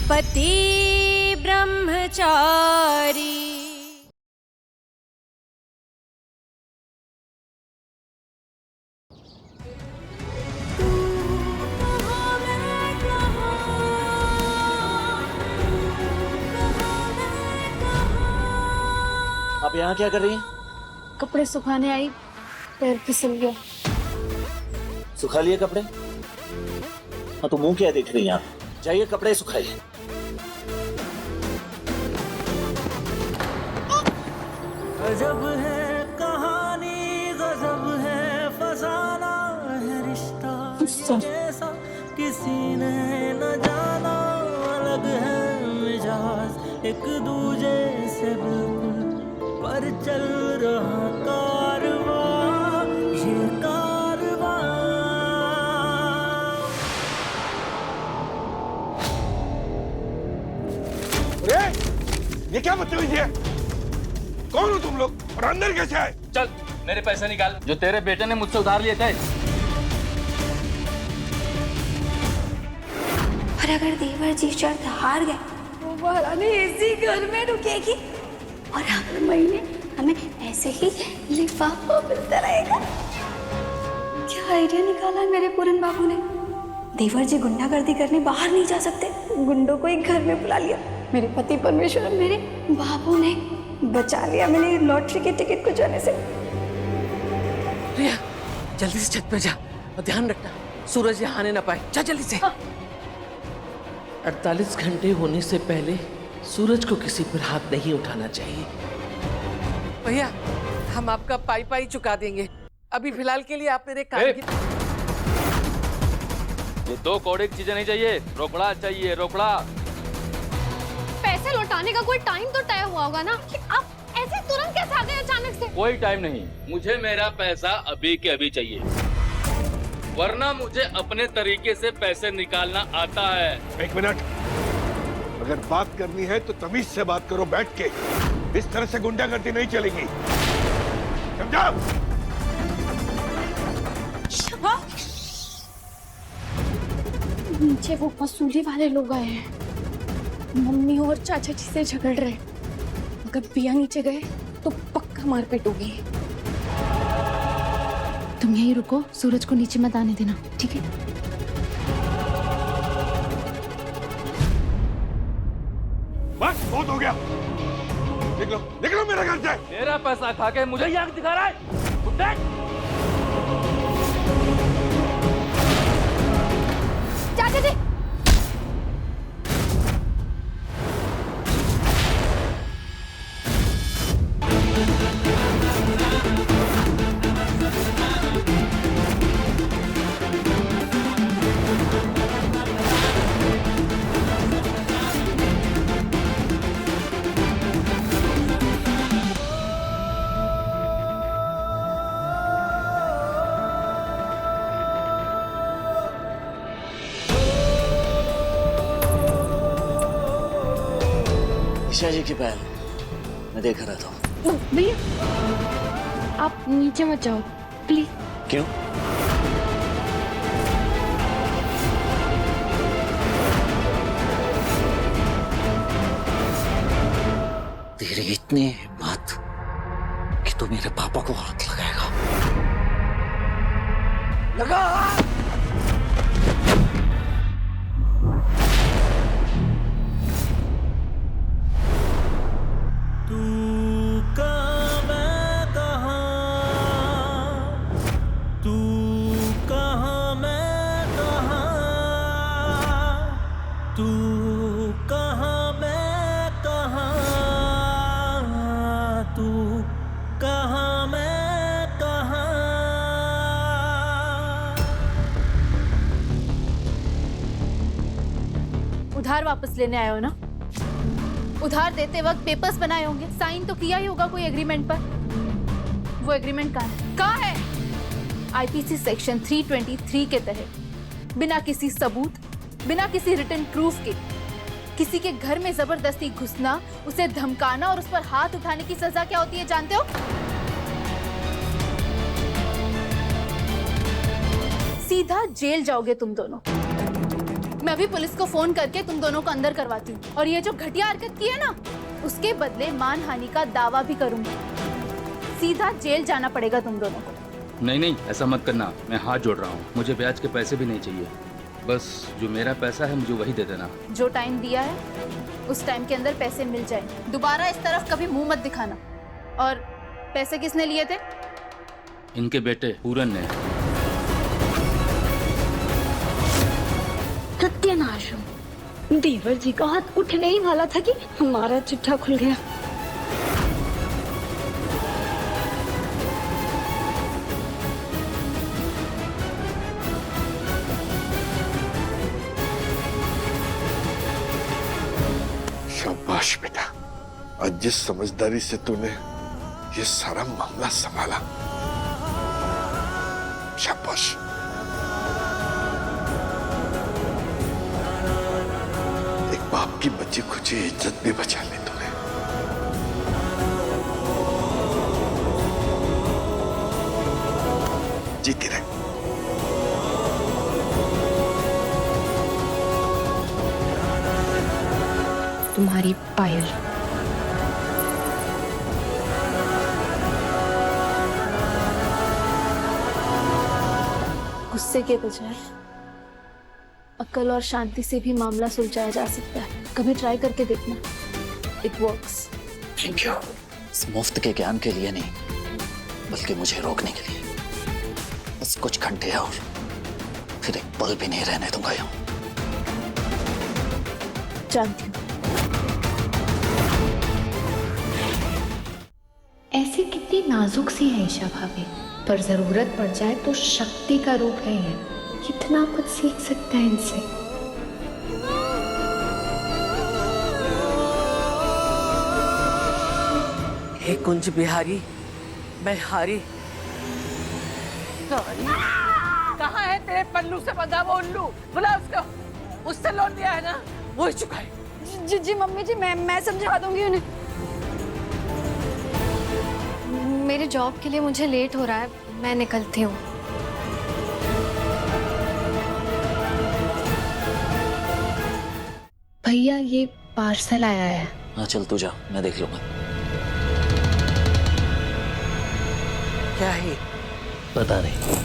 पति ब्रह्मचारी। आप यहाँ क्या कर रही हैं? कपड़े सुखाने आई, पैर फिसल गया। सुखा लिए कपड़े? हाँ तो मुंह क्या देख रही हैं आप? जाइए कपड़े सुखाइए। गजब है कहानी, गजब है फसाना है रिश्ता जैसा किसी ने न जाना। अलग है मिजाज एक दूजे से बिल्कुल, पर चल रहा कारवां ये कारवां। अरे ये क्या बदतमीजी है? कौन हो तुम लोग और अंदर कैसे आए? चल मेरे पैसे निकाल जो तेरे बेटे ने मुझसे उधार लिए थे। और अगर देवर जी शर्त हार गए तो महारानी इसी घर में रुकेगी और हर महीने हमें ऐसे ही लिफाफा मिलता रहेगा। क्या आइडिया निकाला है मेरे पूरन बाबू ने। देवर जी गुंडागर्दी करने बाहर नहीं जा सकते, गुंडों को ही घर में बुला लिया। मेरे पति परमेश्वर मेरे बाबू ने बचा लिया मेरी लॉटरी के टिकट को जाने से। रिया जल्दी से छत पे जा और ध्यान रखना सूरज यहाँ आने ना पाए। जा जल्दी से। 48 घंटे होने से पहले सूरज को किसी पर हाथ नहीं उठाना चाहिए। भैया हम आपका पाई पाई चुका देंगे, अभी फिलहाल के लिए आप मेरे काम की। ये 2 कौड़े की चीजें नहीं चाहिए, रोकड़ा चाहिए, रोकड़ा। पैसे लौटाने का कोई टाइम तो तय हुआ होगा ना कि आप ऐसे तुरंत कैसे आ गए अचानक से? कोई टाइम नहीं, मुझे मेरा पैसा अभी के अभी चाहिए, वरना मुझे अपने तरीके से पैसे निकालना आता है। 1 मिनट, अगर बात करनी है तो तमीज से बात करो बैठ के। इस तरह से गुंडागर्दी नहीं चलेगी, समझा? नीचे वो वसूली वाले लोग आए हैं, मम्मी और चाचा जी से झगड़ रहे। अगर पिया नीचे गए तो पक्का मारपीट होगी। तुम यहीं रुको, सूरज को नीचे मत आने देना, ठीक है? बस बहुत हो गया, निकलो निकलो मेरे घर से। मेरा पैसा खा के मुझे याद दिखा रहा है। कुत्ते! चाचा जी ईशा जी की बहन, मैं देख रहा था। भैया आप नीचे मत जाओ प्लीज। क्यों? तेरी इतनी हिम्मत कि तू मेरे पापा को हाथ लगाएगा? लगा! तू कहाँ मैं कहाँ, तू कहाँ मैं कहाँ, तू कहाँ मैं कहाँ, तू कहाँ मैं कहाँ। उधार वापस लेने आए हो ना? उधार देते वक्त पेपर्स बनाए होंगे, साइन तो किया ही होगा कोई एग्रीमेंट पर। वो एग्रीमेंट कहाँ है? कहाँ है? आईपीसी सेक्शन 323 के तहत बिना किसी सबूत, बिना किसी रिटन प्रूफ के किसी के घर में जबरदस्ती घुसना, उसे धमकाना और उस पर हाथ उठाने की सजा क्या होती है जानते हो? सीधा जेल जाओगे तुम दोनों। मैं अभी पुलिस को फोन करके तुम दोनों को अंदर करवाती हूँ, और ये जो घटिया हरकत की है ना, उसके बदले मानहानि का दावा भी करूंगी। सीधा जेल जाना पड़ेगा तुम दोनों को। नहीं नहीं, ऐसा मत करना, मैं हाथ जोड़ रहा हूँ। मुझे ब्याज के पैसे भी नहीं चाहिए, बस जो मेरा पैसा है मुझे वही दे देना। जो टाइम दिया है उस टाइम के अंदर पैसे मिल जाए। दोबारा इस तरफ कभी मुंह मत दिखाना। और पैसे किसने लिए थे? इनके बेटे पूरन ने। सत्यानाश, देवर जी का हाथ उठने ही वाला था कि हमारा चिट्ठा खुल गया। शाबाश बेटा, आज जिस समझदारी से तूने ये सारा मामला संभाला, शाबाश। एक बाप की बची खुची इज्जत भी बचा ली तूने। जीती रहे। तुम्हारी पायल। गुस्से के बजाय अक्ल और शांति से भी मामला सुलझाया जा सकता है। कभी ट्राई करके देखना, इट वर्क्स। Thank you. इस मुफ्त के ज्ञान के लिए नहीं, बल्कि मुझे रोकने के लिए। बस कुछ घंटे और, फिर एक पल भी नहीं रहने दूंगा यूं। जानती हूँ। ऐसे कितनी नाजुक सी है ईशा भाभी, पर जरूरत पड़ जाए तो शक्ति का रूप है ये। कितना कुछ सीख सकता है इनसे। हे कुंज बिहारी, मैं हारी। कहाँ है तेरे पल्लू से बंधा वो उल्लू? बुला उसको। उससे लोन लिया है ना, वो ही चुकाए। जी जी मम्मी जी, मैं समझा दूंगी उन्हें। मेरे जॉब के लिए मुझे लेट हो रहा है, मैं निकलती हूँ। भैया ये पार्सल आया है। हाँ चल तू जा, मैं देख लूंगा। क्या है? पता नहीं।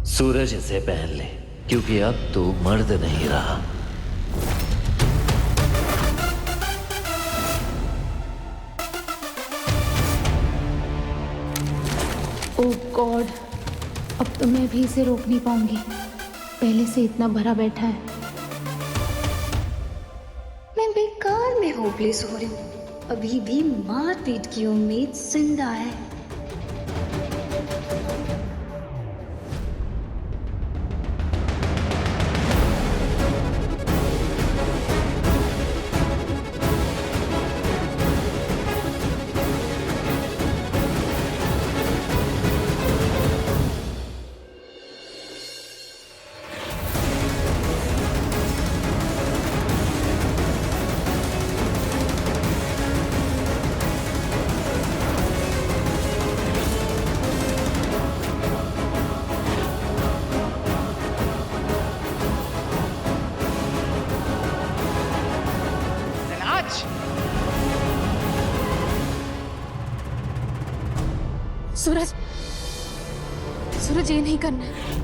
सूरज इसे पहन ले, क्योंकि अब तू मर्द नहीं रहा। ओह गॉड, अब तो मैं भी इसे रोक नहीं पाऊंगी। पहले से इतना भरा बैठा है। मैं बेकार में होपलेस हो रही हूँ। अभी भी मारपीट की उम्मीद जिंदा है। सूरज, सूरज ये नहीं करना है।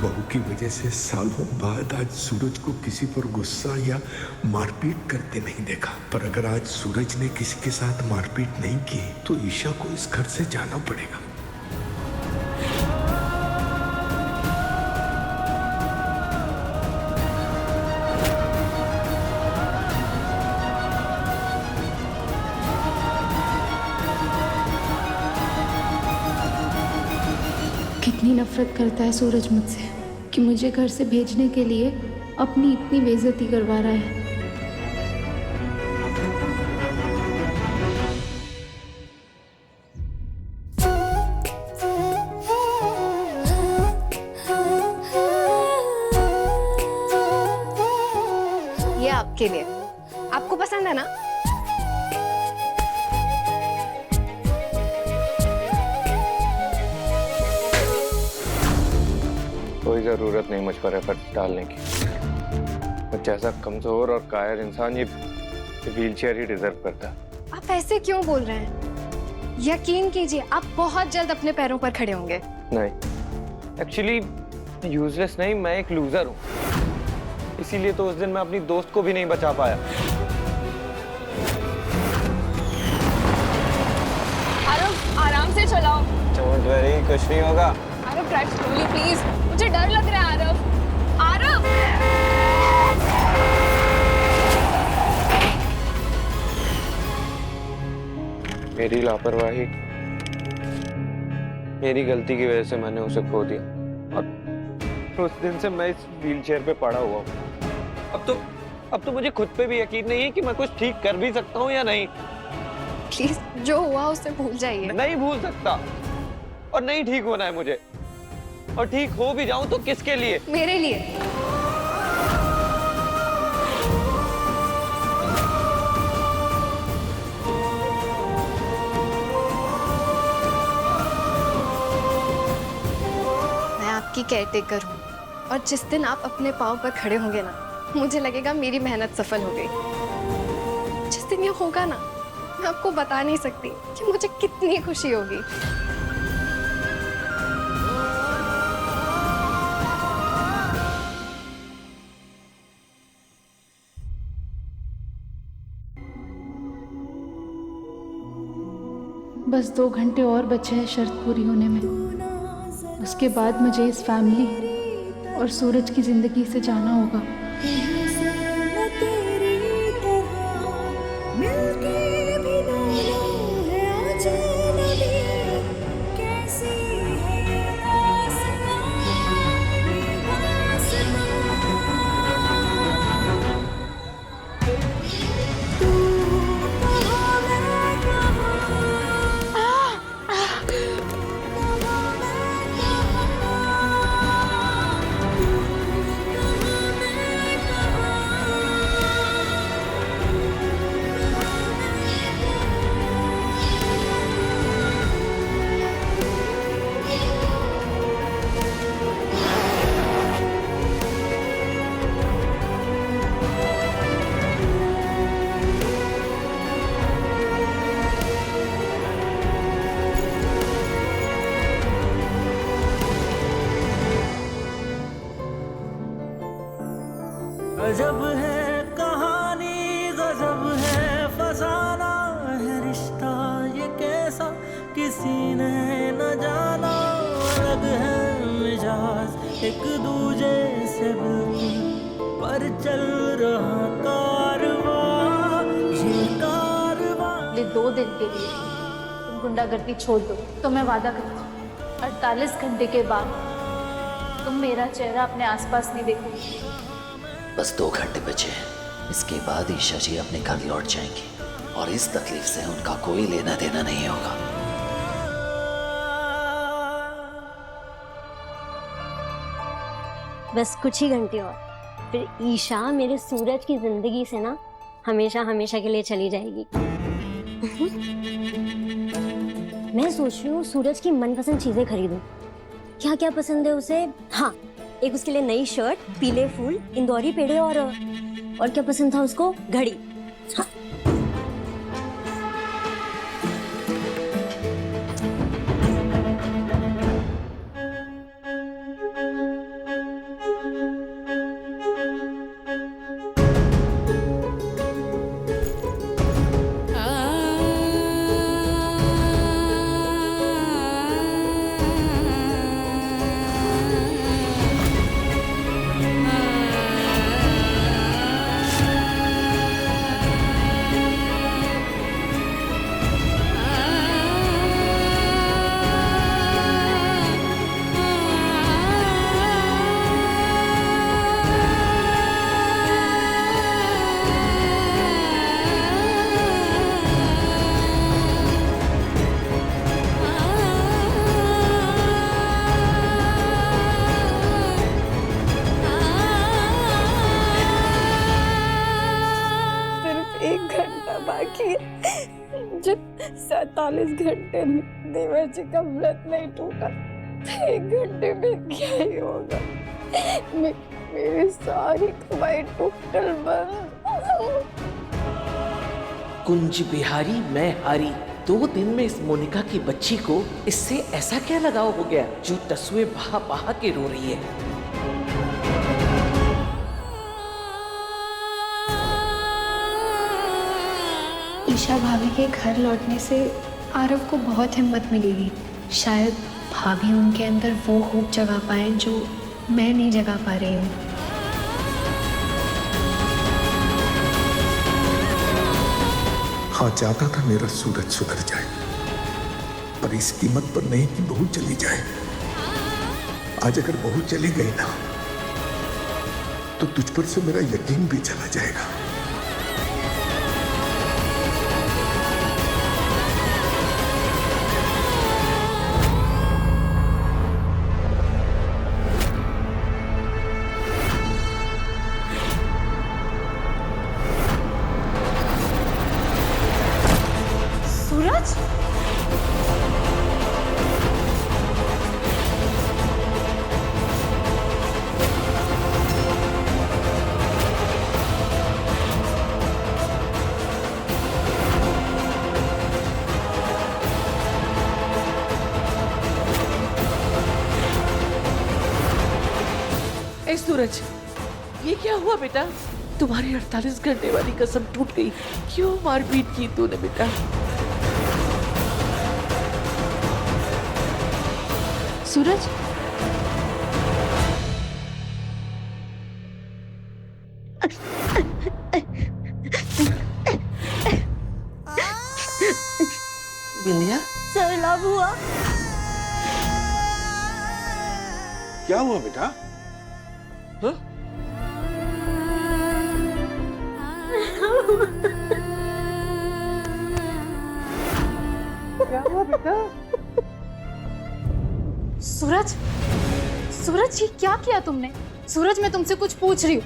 बहू की वजह से सालों बाद आज सूरज को किसी पर गुस्सा या मारपीट करते नहीं देखा। पर अगर आज सूरज ने किसी के साथ मारपीट नहीं की तो ईशा को इस घर से जाना पड़ेगा। कितनी नफरत करता है सूरज मुझसे कि मुझे घर से भेजने के लिए अपनी इतनी बेइज्जती करवा रहा है। ये आपके लिए, आपको पसंद है ना? कोई जरूरत नहीं मुझ पर एफर्ट डालने की। मुझ जैसा कमजोर और कायर इंसान ये व्हीलचेयर ही डिजर्व करता। आप ऐसे क्यों बोल रहे हैं? यकीन कीजिए आप बहुत जल्द अपने पैरों पर खड़े होंगे। नहीं, एक्चुअली यूजलेस नहीं, मैं एक लूजर हूँ। इसीलिए तो उस दिन मैं अपनी दोस्त को भी नहीं बचा पाया। आरव, आराम से चलाओ। डोंट वरी, कुछ नहीं होगा। आरव, ड्राइव स्लोली प्लीज, मुझे डर लग रहा है। आरव, आरव! मेरी लापरवाही, मेरी गलती की वजह से मैंने उसे खो दिया और उस दिन से मैं इस व्हीलचेयर पे पड़ा हुआ हूँ। अब तो मुझे खुद पे भी यकीन नहीं है कि मैं कुछ ठीक कर भी सकता हूँ या नहीं। प्लीज, जो हुआ उसे भूल जाइए। नहीं भूल सकता और नहीं ठीक होना है मुझे। और ठीक हो भी जाऊं तो किसके लिए? मेरे लिए। मैं आपकी केयरटेकर हूँ और जिस दिन आप अपने पाँव पर खड़े होंगे ना, मुझे लगेगा मेरी मेहनत सफल हो गई। जिस दिन ये होगा ना, मैं आपको बता नहीं सकती कि मुझे कितनी खुशी होगी। बस 2 घंटे और बचे हैं शर्त पूरी होने में। उसके बाद मुझे इस फैमिली और सूरज की जिंदगी से जाना होगा। गजब है कहानी, गजब है फसाना है रिश्ता ये कैसा किसी ने न जाना। अलग है मिजाज एक दूजे से बिल्कुल, पर चल रहा कारवां ये कारवां। 2 दिन के लिए तुम गुंडागर्दी छोड़ दो तो मैं वादा करती हूँ 48 घंटे के बाद तुम मेरा चेहरा अपने आसपास नहीं देखोगे। बस 2 घंटे बचे। इसके बाद ईशा जी अपने घर लौट जाएंगी और इस तकलीफ से उनका कोई लेना देना नहीं होगा। बस कुछ ही घंटे और, फिर ईशा मेरे सूरज की जिंदगी से ना हमेशा हमेशा के लिए चली जाएगी। मैं सोच रही हूँ सूरज की मनपसंद चीजें खरीदूं। क्या क्या पसंद है उसे? हाँ, एक उसके लिए नई शर्ट, पीले फूल, इंदौरी पेड़े और क्या पसंद था उसको? घड़ी। हाँ। जब 47 घंटे में देवर जी का व्रत नहीं टूटा, 1 घंटे में क्या ही होगा? मेरी सारी कमाई टोटल बंद। कुंज बिहारी मैं हारी। 2 दिन में इस मोनिका की बच्ची को इससे ऐसा क्या लगाव हो गया जो तसुए बहा बहा के रो रही है? ईशा भाभी के घर लौटने से आरव को बहुत हिम्मत मिलेगी। शायद भाभी उनके अंदर वो होप जगा पाए जो मैं नहीं जगा पा रही हूँ। हाँ, चाहता था मेरा सूरज सुधर जाए, पर इस कीमत पर नहीं कि बहू चली जाए। आज अगर बहू चली गई ना, तो तुझ पर से मेरा यकीन भी चला जाएगा। सूरज? ए सूरज, ये क्या हुआ बेटा? तुम्हारी 48 घंटे वाली कसम टूट गई। क्यों मारपीट की तूने बेटा? सूरज, बिंदिया, सैलाब हुआ। क्या हुआ बेटा? हाँ? क्या हुआ बेटा? सूरज, सूरज ये क्या किया तुमने? सूरज, मैं तुमसे कुछ पूछ रही हूँ।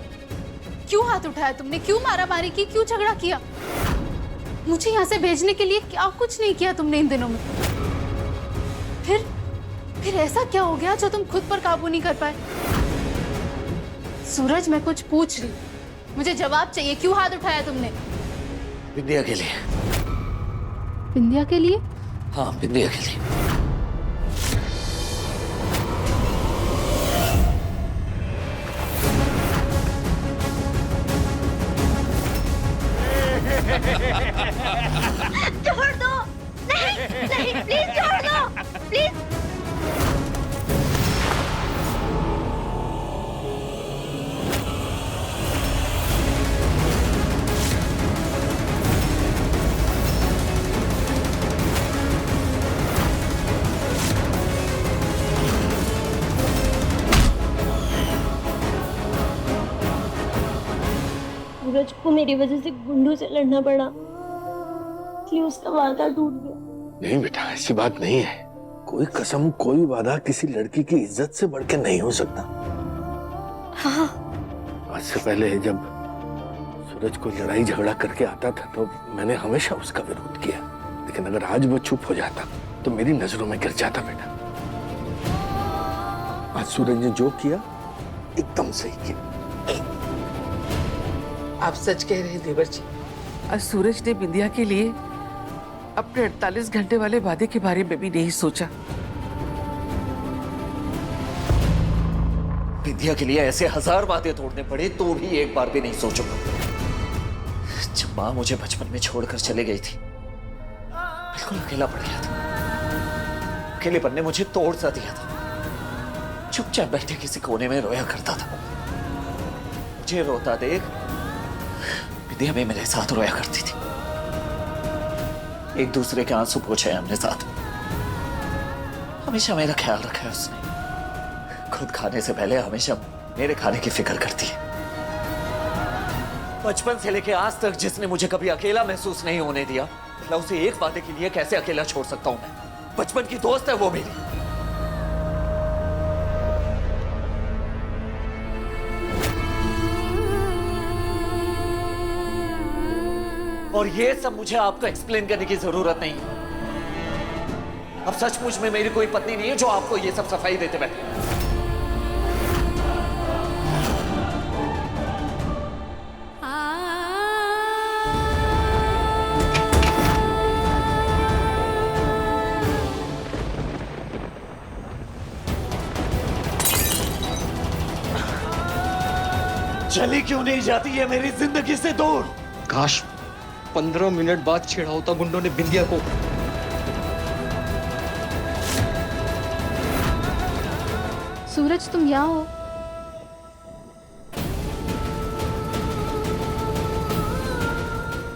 क्यों हाथ उठाया तुमने? क्यों मारामारी की? क्यों झगड़ा किया? मुझे यहाँ से भेजने के लिए क्या कुछ नहीं किया तुमने इन दिनों में? फिर ऐसा क्या हो गया जो तुम खुद पर काबू नहीं कर पाए? सूरज, मैं कुछ पूछ रही हूँ, मुझे जवाब चाहिए। क्यों हाथ उठाया तुमने? विद्या के लिए। बिंदिया के लिए? हाँ, विद्या के लिए। छोड़ दो। नहीं नहीं, प्लीज छोड़ दो, प्लीज। सूरज को मेरी वजह से गुंडों से लड़ना पड़ा, इसलिए उसका वादा टूट गया। नहीं बेटा, ऐसी बात नहीं है। कोई कसम, कोई वादा किसी लड़की की इज्जत से बढ़ के नहीं हो सकता। हाँ। आज से पहले जब सूरज को लड़ाई झगड़ा करके आता था तो मैंने हमेशा उसका विरोध किया, लेकिन अगर आज वो चुप हो जाता तो मेरी नजरों में गिर जाता बेटा। आज सूरज ने जो किया एकदम सही किया। आप सच कह रहे हैं देवर जी। आज सूरज ने बिंदिया के लिए अपने 48 घंटे वाले वादे के बारे में भी नहीं सोचा। विद्या के लिए ऐसे 1000 बातें तोड़ने पड़े तो भी एक बार भी नहीं सोचूंगा। जब माँ मुझे बचपन में छोड़कर चले गई थी, बिल्कुल अकेला पड़ गया था। अकेलेपन ने मुझे तोड़ सा दिया था। चुपचाप बैठे किसी कोने में रोया करता था। मुझे रोता देख विद्या भी मेरे साथ रोया करती थी। एक दूसरे के आंसू पोंछे हमने साथ। हमेशा मेरा ख्याल रखा है उसने। खुद खाने से पहले हमेशा मेरे खाने की फिक्र करती है। बचपन से लेके आज तक जिसने मुझे कभी अकेला महसूस नहीं होने दिया, मैं उसे एक वादे के लिए कैसे अकेला छोड़ सकता हूं मैं? बचपन की दोस्त है वो मेरी। और ये सब मुझे आपको एक्सप्लेन करने की जरूरत नहीं है। अब सचमुच में मेरी कोई पत्नी नहीं है जो आपको ये सब सफाई देते बैठे। चली क्यों नहीं जाती है मेरी जिंदगी से दूर? काश 15 मिनट बाद छेड़ा होता गुंडों ने बिंदिया को। सूरज तुम यहाँ हो?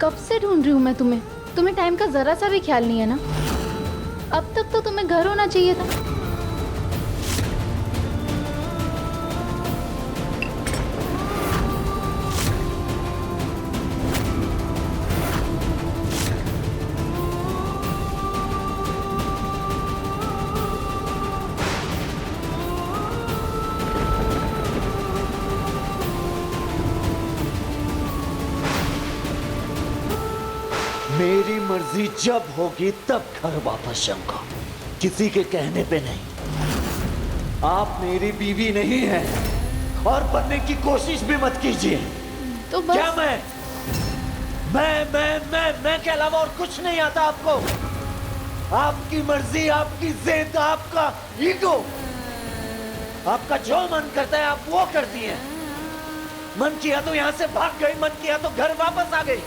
कब से ढूंढ रही हूँ मैं तुम्हें। तुम्हें टाइम का जरा सा भी ख्याल नहीं है ना? अब तक तो तुम्हें घर होना चाहिए था। मेरी मर्जी जब होगी तब घर वापस जाऊंगा, किसी के कहने पे नहीं। आप मेरी बीवी नहीं हैं और बनने की कोशिश भी मत कीजिए। तो बस क्या मैं के अलावा और कुछ नहीं आता आपको? आपकी मर्जी, आपकी जिद, आपका ईगो, आपका जो मन करता है आप वो करती हैं। मन किया तो यहां से भाग गई, मन किया तो घर वापस आ गई।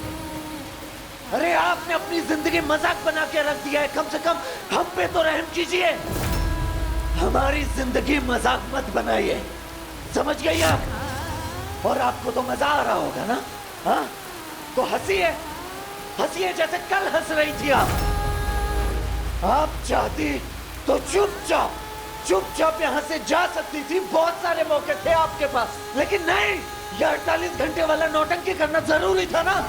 अरे आपने अपनी जिंदगी मजाक बना के रख दिया है, कम से कम हम पे तो रहम कीजिए। हमारी जिंदगी मजाक मत बनाइए, समझ गई आप? और आपको तो मजा आ रहा होगा ना? हाँ तो हंसिए, हंसिए जैसे कल हंस रही थी आप। आप चाहती तो चुपचाप यहाँ से जा सकती थी। बहुत सारे मौके थे आपके पास, लेकिन नहीं, ये 48 घंटे वाला नौटंकी करना जरूरी था ना।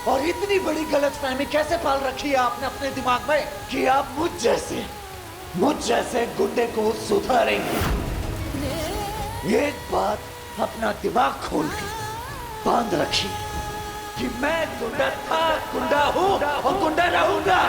और इतनी बड़ी गलतफहमी कैसे पाल रखी है आपने अपने दिमाग में कि आप मुझ जैसे गुंडे को सुधारेंगे। एक बात अपना दिमाग खोल के बांध रखिए कि मैं गुंडा था, गुंडा हूं और गुंडा रहूंगा।